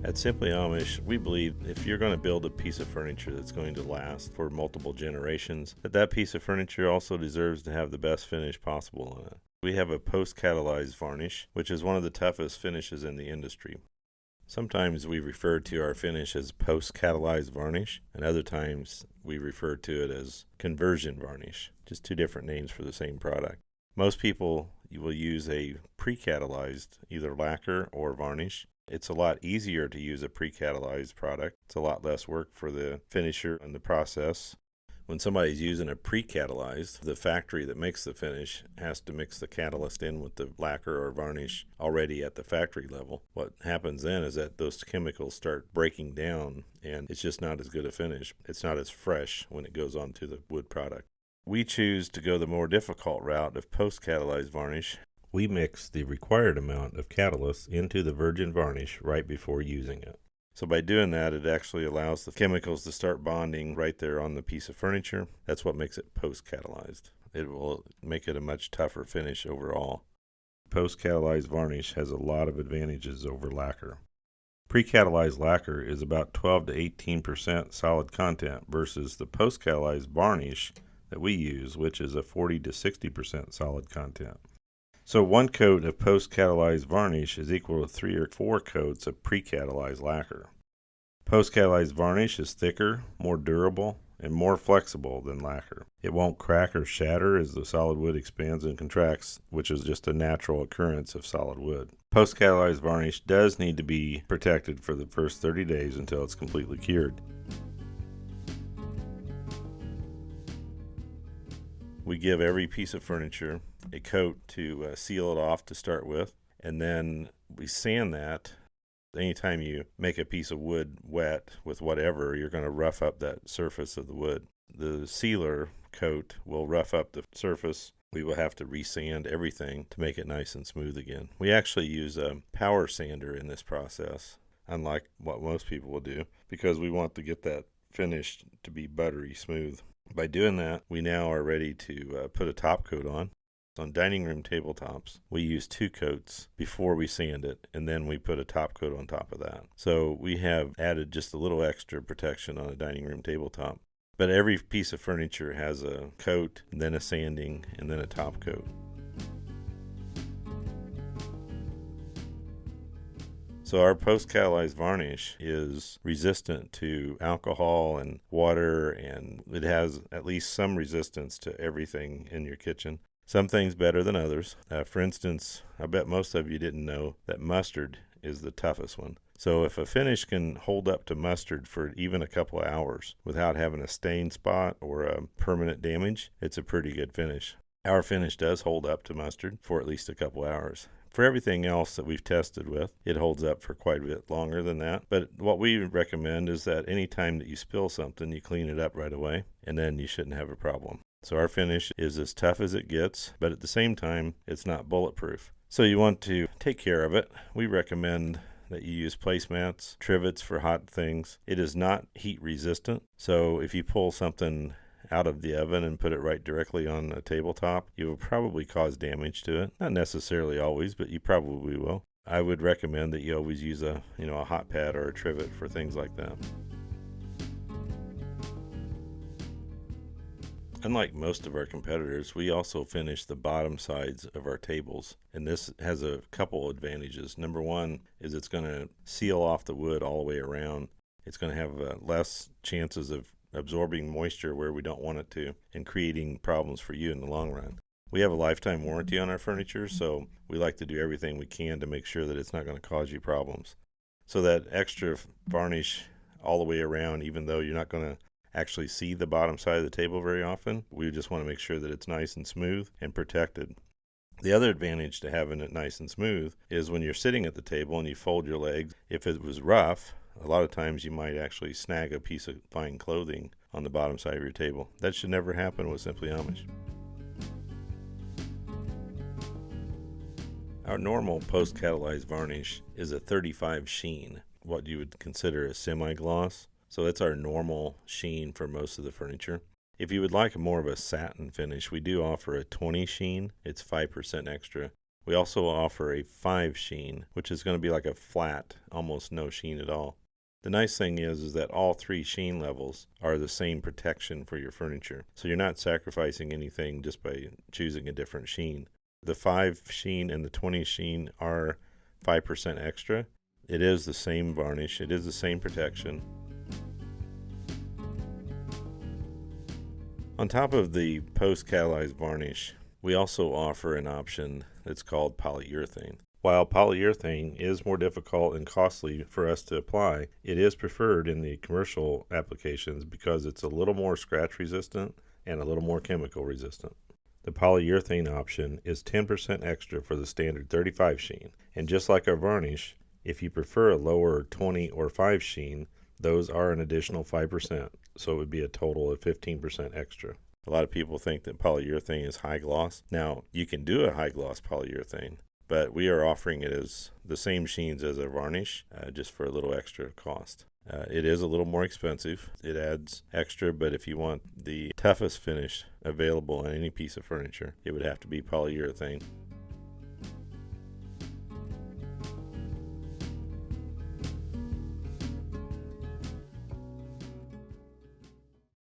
At Simply Amish, we believe if you're going to build a piece of furniture that's going to last for multiple generations, that piece of furniture also deserves to have the best finish possible on it. We have a post-catalyzed varnish, which is one of the toughest finishes in the industry. Sometimes we refer to our finish as post-catalyzed varnish, and other times we refer to it as conversion varnish, just two different names for the same product. Most people will use a pre-catalyzed, either lacquer or varnish. It's a lot easier to use a pre-catalyzed product. It's a lot less work for the finisher and the process. When somebody's using a pre-catalyzed, the factory that makes the finish has to mix the catalyst in with the lacquer or varnish already at the factory level. What happens then is that those chemicals start breaking down, and it's just not as good a finish. It's not as fresh when it goes onto the wood product. We choose to go the more difficult route of post-catalyzed varnish. We mix the required amount of catalyst into the virgin varnish right before using it. So by doing that, it actually allows the chemicals to start bonding right there on the piece of furniture. That's what makes it post-catalyzed. It will make it a much tougher finish overall. Post-catalyzed varnish has a lot of advantages over lacquer. Pre-catalyzed lacquer is about 12 to 18% solid content versus the post-catalyzed varnish that we use, which is a 40 to 60% solid content. So one coat of post-catalyzed varnish is equal to 3 or 4 coats of pre-catalyzed lacquer. Post-catalyzed varnish is thicker, more durable, and more flexible than lacquer. It won't crack or shatter as the solid wood expands and contracts, which is just a natural occurrence of solid wood. Post-catalyzed varnish does need to be protected for the first 30 days until it's completely cured. We give every piece of furniture a coat to seal it off to start with, and then we sand that. Anytime you make a piece of wood wet with whatever, you're going to rough up that surface of the wood. The sealer coat will rough up the surface. We will have to resand everything to make it nice and smooth again. We actually use a power sander in this process, unlike what most people will do, because we want to get that finish to be buttery smooth. By doing that, we now are ready to put a top coat on. On dining room tabletops, we use 2 coats before we sand it, and then we put a top coat on top of that. So we have added just a little extra protection on a dining room tabletop. But every piece of furniture has a coat, and then a sanding, and then a top coat. So our post-catalyzed varnish is resistant to alcohol and water, and it has at least some resistance to everything in your kitchen. Some things better than others. For instance, I bet most of you didn't know that mustard is the toughest one. So if a finish can hold up to mustard for even a couple of hours without having a stain spot or a permanent damage, it's a pretty good finish. Our finish does hold up to mustard for at least a couple of hours. For everything else that we've tested with, it holds up for quite a bit longer than that. But what we recommend is that any time that you spill something, you clean it up right away, and then you shouldn't have a problem. So our finish is as tough as it gets, but at the same time, it's not bulletproof. So you want to take care of it. We recommend that you use placemats, trivets for hot things. It is not heat resistant, so if you pull something out of the oven and put it right directly on a tabletop, you will probably cause damage to it. Not necessarily always, but you probably will. I would recommend that you always use a hot pad or a trivet for things like that. Unlike most of our competitors, we also finish the bottom sides of our tables, and this has a couple advantages. Number one is it's going to seal off the wood all the way around. It's going to have less chances of absorbing moisture where we don't want it to, and creating problems for you in the long run. We have a lifetime warranty on our furniture, so we like to do everything we can to make sure that it's not going to cause you problems. So that extra varnish all the way around, even though you're not going to actually see the bottom side of the table very often, we just want to make sure that it's nice and smooth and protected. The other advantage to having it nice and smooth is when you're sitting at the table and you fold your legs, if it was rough, a lot of times you might actually snag a piece of fine clothing on the bottom side of your table. That should never happen with Simply Amish. Our normal post-catalyzed varnish is a 35 sheen, what you would consider a semi-gloss. So it's our normal sheen for most of the furniture. If you would like more of a satin finish, we do offer a 20 sheen. It's 5% extra. We also offer a 5 sheen, which is going to be like a flat, almost no sheen at all. The nice thing is that all 3 sheen levels are the same protection for your furniture. So you're not sacrificing anything just by choosing a different sheen. The 5 sheen and the 20 sheen are 5% extra. It is the same varnish. It is the same protection. On top of the post-catalyzed varnish, we also offer an option that's called polyurethane. While polyurethane is more difficult and costly for us to apply, it is preferred in the commercial applications because it's a little more scratch resistant and a little more chemical resistant. The polyurethane option is 10% extra for the standard 35 sheen, and just like our varnish, if you prefer a lower 20 or 5 sheen, those are an additional 5%, so it would be a total of 15% extra. A lot of people think that polyurethane is high gloss. Now, you can do a high gloss polyurethane, but we are offering it as the same sheens as our varnish, just for a little extra cost. It is a little more expensive. It adds extra, but if you want the toughest finish available on any piece of furniture, it would have to be polyurethane.